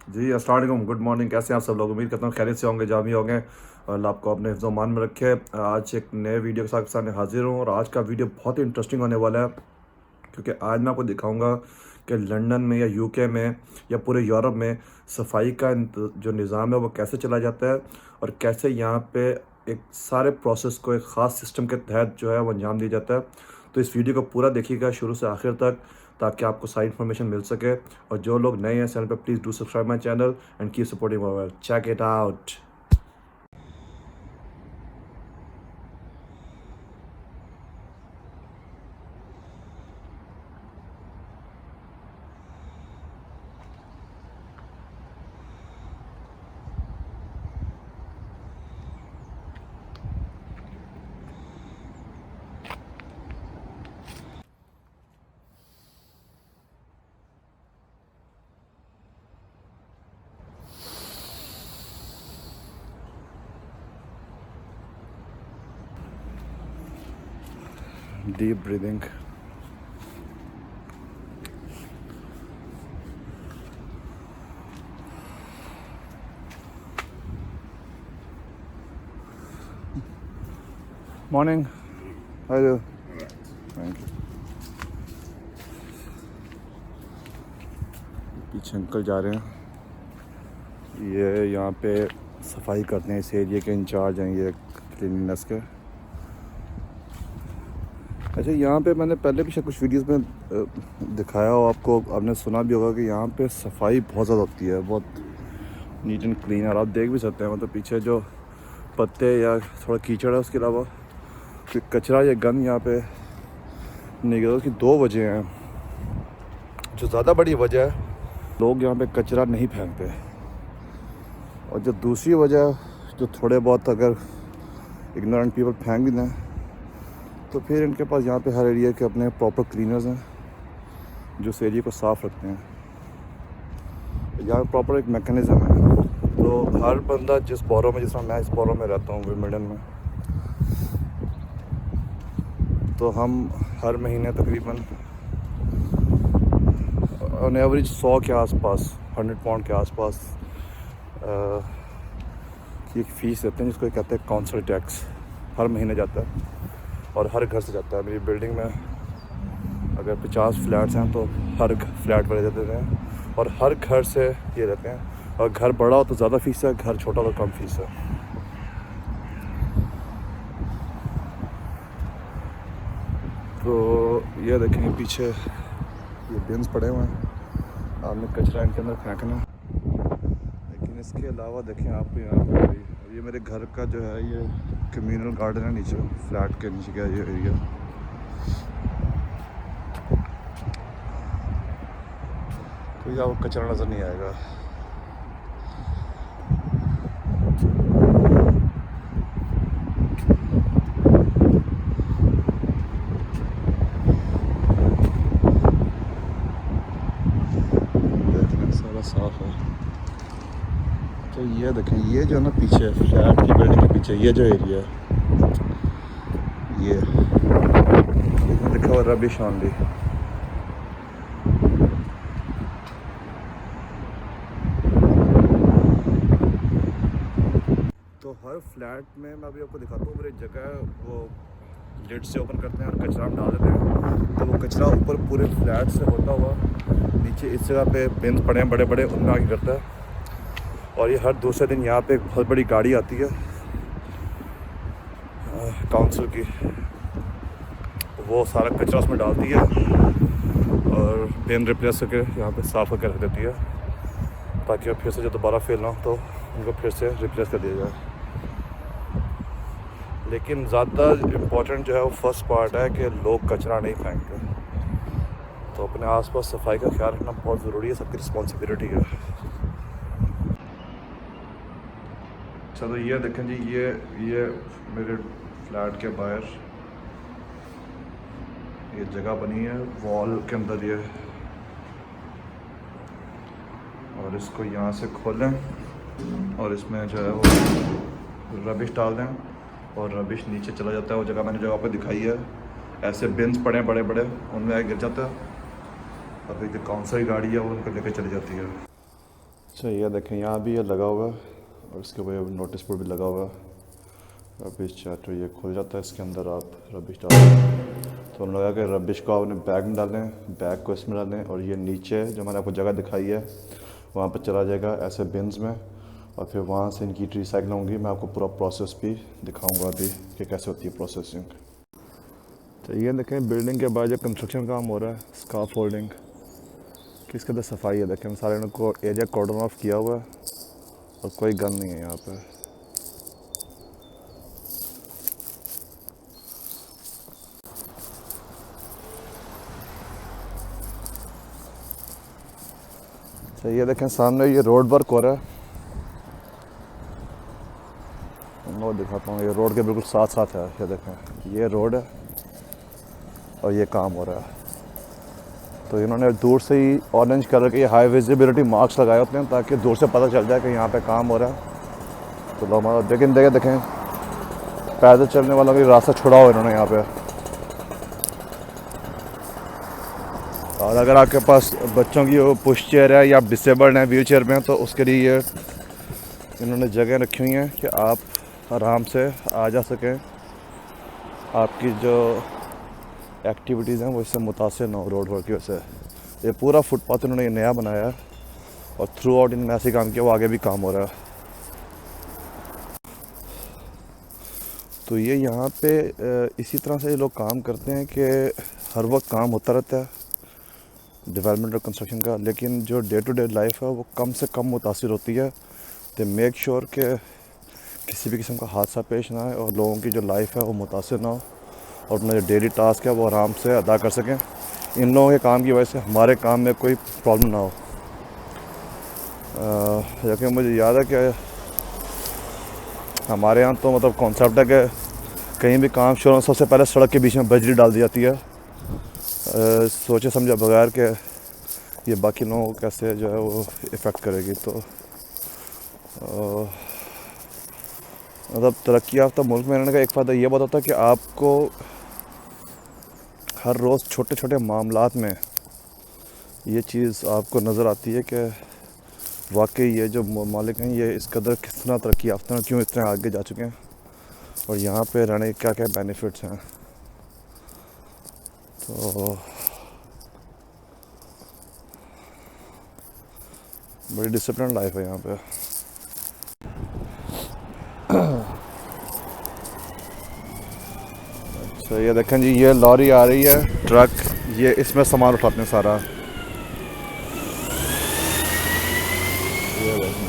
जी अस्सलाम वालेकुम, good morning. कैसे हैं आप सब लोग? उम्मीद करता हूँ खैरियत से होंगे, जामी होंगे और अल्लाह आपको अपने हिफ्ज़-ओ-मान में रखे। आज एक नए वीडियो के साथ आपके सामने हाजिर हूँ और आज का वीडियो बहुत ही इंटरेस्टिंग होने वाला है, क्योंकि आज मैं आपको दिखाऊंगा कि लंदन में या यूके में या पूरे यूरोप में सफाई का जो निज़ाम है वो कैसे चला जाता है और कैसे यहाँ पे एक सारे प्रोसेस को एक ख़ास सिस्टम के तहत जो है वो अंजाम दिया जाता है। तो इस वीडियो को पूरा देखिएगा शुरू से आखिर तक, ताकि आपको सारी इन्फॉर्मेशन मिल सके। और जो लोग नए हैं चैनल पर, please do subscribe my channel and keep supporting my work. Check it out. Deep breathing. Morning. Hello. Thank you. पीछे अंकल जा रहे हैं, ये यहाँ पे सफाई करते हैं, इस एरिया के इंचार्ज हैं ये क्लीनिनेस के। अच्छा, यहाँ पे मैंने पहले भी शायद कुछ वीडियोस में दिखाया हो आपको, आपने सुना भी होगा कि यहाँ पे सफाई बहुत ज़्यादा होती है, बहुत नीट एंड क्लीन। और आप देख भी सकते हैं मतलब पीछे जो पत्ते या थोड़ा कीचड़ है, उसके अलावा कचरा या गंद यहाँ पे निकलता है। उसकी दो वजह हैं। जो ज़्यादा बड़ी वजह है, लोग यहाँ पे कचरा नहीं फेंकते, और जो दूसरी वजह, जो थोड़े बहुत अगर इग्नोरेंट पीपल फेंक भी दें, तो फिर इनके पास यहाँ पे हर एरिया के अपने प्रॉपर क्लीनर्स हैं जो उस एरिया को साफ़ रखते हैं। यहाँ पे प्रॉपर एक मैकेनिज़्म है। तो हर बंदा जिस बोरो में, जिस मैं इस बोरो में रहता हूँ विंबलडन में, तो हम हर महीने तकरीबन ऑन एवरेज 100 के आसपास, 100 पाउंड के आसपास की एक फ़ीस देते हैं, जिसको कहते हैं काउंसिल टैक्स। हर महीने जाता है और हर घर से जाता है। मेरी बिल्डिंग में अगर 50 फ्लैट्स हैं तो हर फ्लैट वाले देते हैं, और हर घर से ये देते हैं। और घर बड़ा हो तो ज़्यादा फ़ीस है, घर छोटा हो तो कम फ़ीस है। तो ये देखेंगे पीछे ये बिन्स पड़े हुए हैं, आपने कचरा इनके अंदर फेंकना। लेकिन इसके अलावा देखें आप यहाँ पर, ये मेरे घर का जो है ये कम्युनल गार्डन है, नीचे फ्लैट के नीचे का ये एरिया। तो यहाँ वो कचरा नज़र नहीं आएगा। देखने सारा साफ है। तो ये देखें, ये जो है ना पीछे फ्लैट की बिल्डिंग के पीछे ये जो एरिया है, ये लिखा हुआ रबिश ऑनली। तो हर फ्लैट में मैं अभी आपको दिखाता हूँ, मेरी जगह वो लिड से ओपन करते हैं और कचरा हम डाल देते हैं। तो वो कचरा ऊपर पूरे फ्लैट से होता हुआ नीचे इस जगह पे बिन पड़े हैं बड़े बड़े, उनमें आगे करता है। और ये हर दूसरे दिन यहाँ पे एक बहुत बड़ी गाड़ी आती है काउंसिल की, वो सारा कचरा उसमें डालती है और बिन रिप्लेस करके यहाँ पे साफ़ करके रख देती है, ताकि अब फिर से जो दोबारा फेल ना हो तो उनको फिर से रिप्लेस कर दिया जाए। लेकिन ज़्यादा इम्पोर्टेंट जो है वो फर्स्ट पार्ट है कि लोग कचरा नहीं फेंकते। तो अपने आसपास सफाई का ख्याल रखना बहुत ज़रूरी है, सबकी रिस्पॉन्सिबिलिटी है। चलो ये देखें जी, ये मेरे फ्लैट के बाहर ये जगह बनी है वॉल के अंदर ये, और इसको यहाँ से खोलें और इसमें जो है वो रबिश डाल दें और रबिश नीचे चला जाता है। वो जगह मैंने जो आपको दिखाई है, ऐसे बिन्स पड़े बड़े बड़े, उनमें गिर जाता है और फिर जो काउंसिल गाड़ी है वो उनको लेकर चली जाती है। अच्छा ये देखें यहाँ भी ये लगा हुआ है और इसके ऊपर नोटिस बोर्ड भी लगा हुआ है रबिश चैटर। ये खुल जाता है, इसके अंदर आप रबिश डालें तो हम लगा कि रबिश को आपने बैग में डालें, बैग को इसमें डालें और ये नीचे जो मैंने आपको जगह दिखाई है वहाँ पर चला जाएगा ऐसे बिन्स में और फिर वहाँ से इनकी रिसाइकिल होंगी। मैं आपको पूरा प्रोसेस भी दिखाऊंगा अभी कि कैसे होती है प्रोसेसिंग। तो ये देखें बिल्डिंग के बाद जो कंस्ट्रक्शन काम हो रहा है स्काफ फोल्डिंग की, इसके अंदर सफाई है। देखें सारे को एरिया कॉर्डन ऑफ किया हुआ है और कोई गन नहीं है यहाँ पे। तो ये देखें सामने ये रोड वर्क हो रहा है, मैं दिखाता हूँ। ये रोड के बिल्कुल साथ साथ है। ये देखें ये रोड है और ये काम हो रहा है। तो इन्होंने दूर से ही ऑरेंज कलर के ये हाई विजिबिलिटी मार्क्स लगाए होते हैं ताकि दूर से पता चल जाए कि यहाँ पे काम हो रहा है। तो लोग लेकिन देखें पैदल चलने वाला भी रास्ता छोड़ा हुआ इन्होंने यहाँ पे। और अगर आपके पास बच्चों की पुश चेयर है या डिसेबल्ड है व्हील चेयर में तो उसके लिए ये इन्होंने जगह रखी हुई है कि आप आराम से आ जा सकें, आपकी जो एक्टिविटीज़ हैं वो इससे मुतासिर ना हो रोड वर्क की वजह से। ये पूरा फुटपाथ इन्होंने ये नया बनाया है और थ्रू आउट इन्होंने ऐसे काम किया, वो आगे भी काम हो रहा है। तो ये यहाँ पे इसी तरह से ये लोग काम करते हैं कि हर वक्त काम होता रहता है डेवलपमेंट और कंस्ट्रक्शन का, लेकिन जो डे टू डे लाइफ है वो कम से कम मुतासिर होती है। तो मेक श्योर कि किसी भी किस्म का हादसा पेश ना आए और लोगों की जो लाइफ है वो मुतासिर ना हो और अपना जो डेली टास्क है वो आराम से अदा कर सकें। इन लोगों के काम की वजह से हमारे काम में कोई प्रॉब्लम ना हो। जबकि मुझे याद है कि हमारे यहाँ तो मतलब कॉन्सेप्ट है कि कहीं भी काम शुरू सबसे पहले सड़क के बीच में बजरी डाल दी जाती है, सोचे समझे बगैर के ये बाकी लोगों को कैसे जो है वो इफ़ेक्ट करेगी। तो मतलब तरक्की याफ्ता मुल्क में रहने का एक फ़ायदा ये बात होता है कि आपको हर रोज़ छोटे छोटे मामलात में ये चीज़ आपको नज़र आती है कि वाकई ये जो मालिक हैं ये इस कदर कितना तरक्की याफ्ता हैं, क्यों इतने आगे जा चुके हैं और यहाँ पे रहने के क्या क्या बेनिफिट्स हैं। तो बड़ी डिसिप्लिन लाइफ है यहाँ पे। अच्छा ये देखें जी ये लॉरी आ रही है, ट्रक, ये इसमें सामान उठाते हैं सारा। ये देखें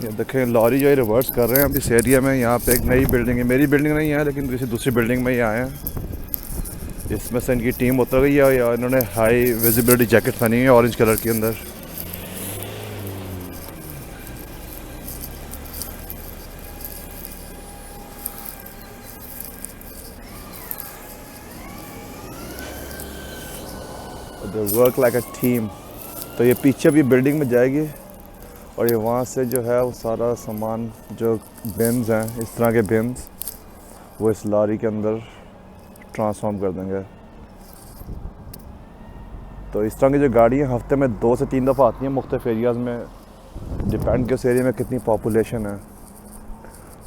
ये देखें लॉरी जो है रिवर्स कर रहे हैं अब इस एरिया में। यहाँ पे एक नई बिल्डिंग है, मेरी बिल्डिंग नहीं है लेकिन किसी दूसरी बिल्डिंग में ही आए हैं। इसमें से इनकी टीम उतर गई है या इन्होंने हाई विजिबिलिटी जैकेट पहनी है ऑरेंज कलर के अंदर। They work like a team. तो ये पीछे भी बिल्डिंग में जाएगी और ये वहाँ से जो है वो सारा सामान जो बिन्स हैं इस तरह के बिन्स वो इस लॉरी के अंदर ट्रांसफॉर्म कर देंगे। तो इस तरह की जो गाड़ियाँ हफ्ते में 2 से 3 दफ़ा आती हैं मुख्तलिफ एरियाज़ में, डिपेंड के उस एरिया में कितनी पॉपुलेशन है।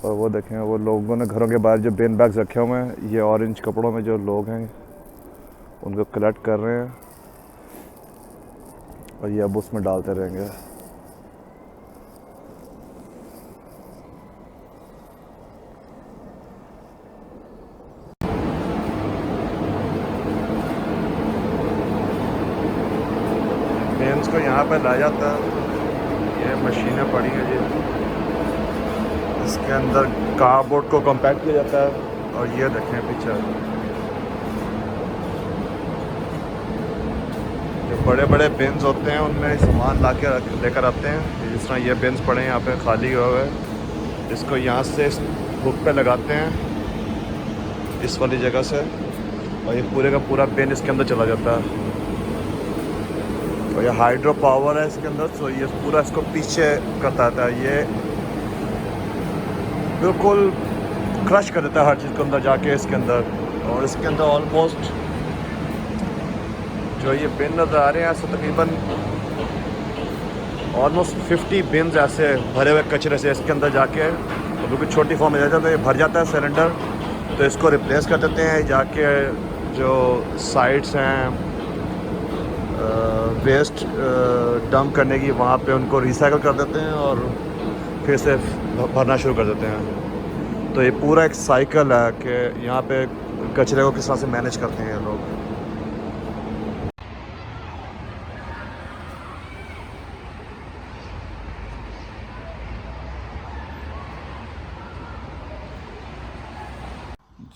और वो देखें वो लोगों ने घरों के बाहर जो बिन बैग्स रखे हुए हैं ये ऑरेंज कपड़ों में जो लोग हैं उनको कलेक्ट कर रहे हैं और ये अब उसमें डालते रहेंगे। बिन्स को यहाँ पर लाया जाता है, ये मशीनें पड़ी हैं जी, इसके अंदर कार्डबोर्ड को कॉम्पैक्ट किया जाता है और ये देखें पीछे जो बड़े बड़े बिन्स होते हैं उनमें सामान ला के लेकर आते हैं। जिस तरह ये बिन्स पड़े हैं यहाँ पे खाली हुए हुए, इसको यहाँ से हुक पे लगाते हैं इस वाली जगह से और ये पूरे का पूरा बिन इसके अंदर चला जाता है। और ये हाइड्रो पावर है इसके अंदर, तो ये पूरा इसको पीछे करता था। ये बिल्कुल क्रश कर देता है हर चीज़ को अंदर जाके इसके अंदर। और इसके अंदर ऑलमोस्ट जो ये बिन नज़र आ रहे हैं ऐसे तकरीबन ऑलमोस्ट 50 बिन्स ऐसे भरे हुए कचरे से इसके अंदर जाके, तो बिल्कुल छोटी फॉर्म में जाता है, तो ये भर जाता है सिलेंडर, तो इसको रिप्लेस कर देते हैं जाके जो साइट्स हैं वेस्ट डंप करने की, वहाँ पे उनको रिसाइकल कर देते हैं और फिर से भरना शुरू कर देते हैं। तो ये पूरा एक साइकिल है कि यहाँ पे कचरे को किस तरह से मैनेज करते हैं ये लोग।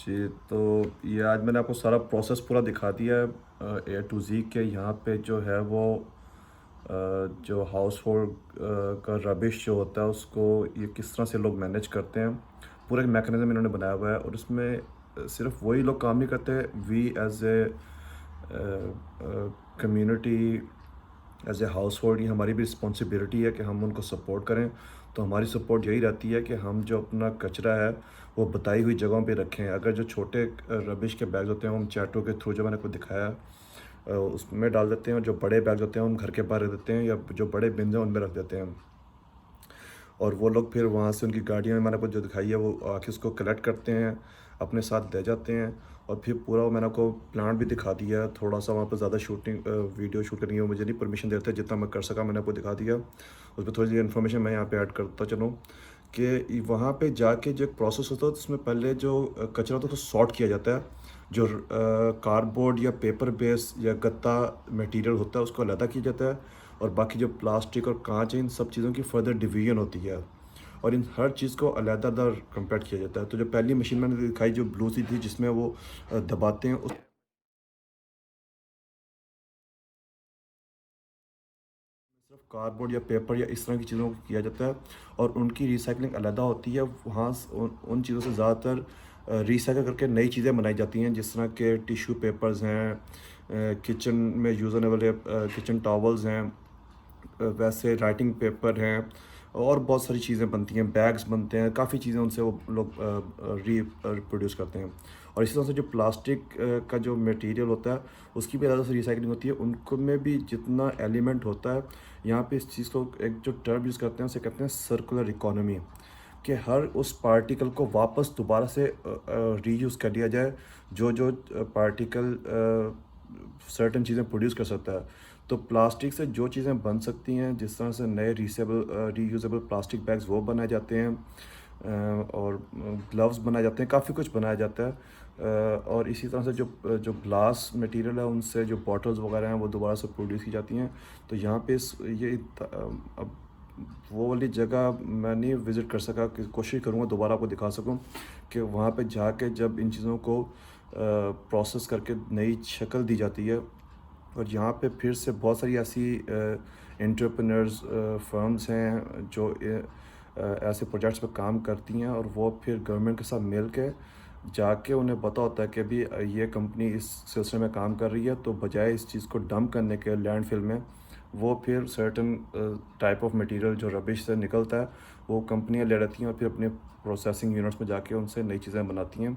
जी, तो ये आज मैंने आपको सारा प्रोसेस पूरा दिखा दिया है A to Z के। यहाँ पे जो है वो जो हाउस होल्ड का रबिश जो होता है उसको ये किस तरह से लोग मैनेज करते हैं, पूरा एक मैकेनिज़्म इन्होंने बनाया हुआ है। और इसमें सिर्फ वही लोग काम नहीं करते, we as a community, as a household, ये हमारी भी रिस्पॉन्सिबिलिटी है कि हम उनको सपोर्ट करें। तो हमारी सपोर्ट यही रहती है कि हम जो अपना कचरा है वो बताई हुई जगहों पे रखें। अगर जो छोटे रबिश के बैग्स होते हैं हम चैटों के थ्रू जो मैंने आपको दिखाया उसमें डाल देते हैं, और जो बड़े बैग्स होते हैं हम घर के बाहर रख देते हैं, या जो बड़े बिन्स हैं उनमें रख देते हैं। और वो लोग फिर वहाँ से उनकी गाड़ियों में मैंने आपको जो दिखाई है वो आके उसको कलेक्ट करते हैं, अपने साथ ले जाते हैं। और फिर पूरा मैंने आपको प्लांट भी दिखा दिया। थोड़ा सा वहाँ पर ज़्यादा शूटिंग वीडियो शूट करनी है, मुझे नहीं परमिशन देते, जितना मैं कर सका मैंने आपको दिखा दिया। उस पर थोड़ी सी इन्फॉर्मेशन मैं यहाँ पे ऐड करता चलूँ कि वहाँ पे जाके जो एक प्रोसेस होता है उसमें पहले जो कचरा होता है उसको सॉर्ट किया जाता है। जो कार्डबोर्ड या पेपर बेस या गत्ता मटेरियल होता है उसको अलग किया जाता है, और बाकी जो प्लास्टिक और कांच है इन सब चीज़ों की फर्दर डिवीजन होती है, और इन हर चीज़ को अलग-अलग कंपेक्ट किया जाता है। तो जो पहली मशीन मैंने दिखाई जो ब्लू सी थी जिसमें वो दबाते हैं, उस सिर्फ कार्डबोर्ड या पेपर या इस तरह की चीज़ों को किया जाता है, और उनकी रिसाइकलिंग अलग होती है। वहाँ उन चीज़ों से ज़्यादातर रिसाइकल करके नई चीज़ें बनाई जाती हैं, जिस तरह के टिश्यू पेपर्स हैं, किचन में यूज़ होने वाले किचन टॉवल्स हैं, वैसे राइटिंग पेपर हैं, और बहुत सारी चीज़ें बनती हैं, बैग्स बनते हैं, काफ़ी चीज़ें उनसे वो लोग रिप्रोड्यूस करते हैं। और इसी तरह से जो प्लास्टिक का जो मटेरियल होता है उसकी भी अलग से रिसाइकलिंग होती है, उनको में भी जितना एलिमेंट होता है। यहाँ पे इस चीज़ को एक जो टर्म यूज़ करते हैं उसे कहते हैं सर्कुलर इकोनॉमी, कि हर उस पार्टिकल को वापस दोबारा से रीयूज़ कर लिया जाए, जो जो पार्टिकल सर्टेन चीज़ें प्रोड्यूस कर सकता है। तो प्लास्टिक से जो चीज़ें बन सकती हैं, जिस तरह से नए रीयूजेबल प्लास्टिक बैग्स वो बनाए जाते हैं, और ग्लव्स बनाए जाते हैं, काफ़ी कुछ बनाया जाता है। और इसी तरह से जो जो ग्लास मटेरियल है उनसे जो बॉटल्स वगैरह हैं वो दोबारा से प्रोड्यूस की जाती हैं। तो यहाँ पे अब वो वाली जगह मैं नहीं विज़िट कर सका, कि कोशिश करूँगा दोबारा आपको दिखा सकूँ कि वहाँ पे जाके जब इन चीज़ों को प्रोसेस करके नई शक्ल दी जाती है। और यहाँ पे फिर से बहुत सारी ऐसी एंटरप्रेन्योर्स फर्म्स हैं जो ऐसे प्रोजेक्ट्स पे काम करती हैं, और वो फिर गवर्नमेंट के साथ मिल के जाके उन्हें पता होता है कि अभी ये कंपनी इस सिलसिले में काम कर रही है, तो बजाय इस चीज़ को डंप करने के लैंडफिल में, वो फिर सर्टन टाइप ऑफ मटेरियल जो रबिश से निकलता है वो कंपनियां ले लेती हैं, और फिर अपने प्रोसेसिंग यूनिट्स में जाके उनसे नई चीज़ें बनाती हैं।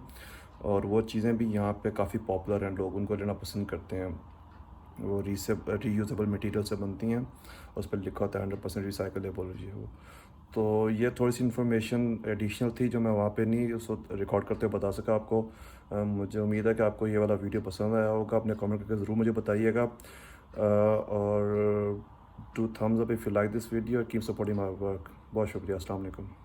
और वो चीज़ें भी यहाँ पे काफ़ी पॉपुलर हैं, लोग उनको लेना पसंद करते हैं। वो रीयूजेबल मटेरियल से बनती हैं, उस पर लिखा होता है 100% रिसाइकलेबल जी वो। तो ये थोड़ी सी इन्फॉर्मेशन एडिशनल थी जो मैं वहाँ पे नहीं उस वक्त रिकॉर्ड करते हुए बता सका आपको। मुझे उम्मीद है कि आपको ये वाला वीडियो पसंद आया होगा। अपने कमेंट करके ज़रूर मुझे बताइएगा, और do thumbs up if you like this video, keep supporting my work. बहुत शुक्रिया, अस्सलाम वालेकुम।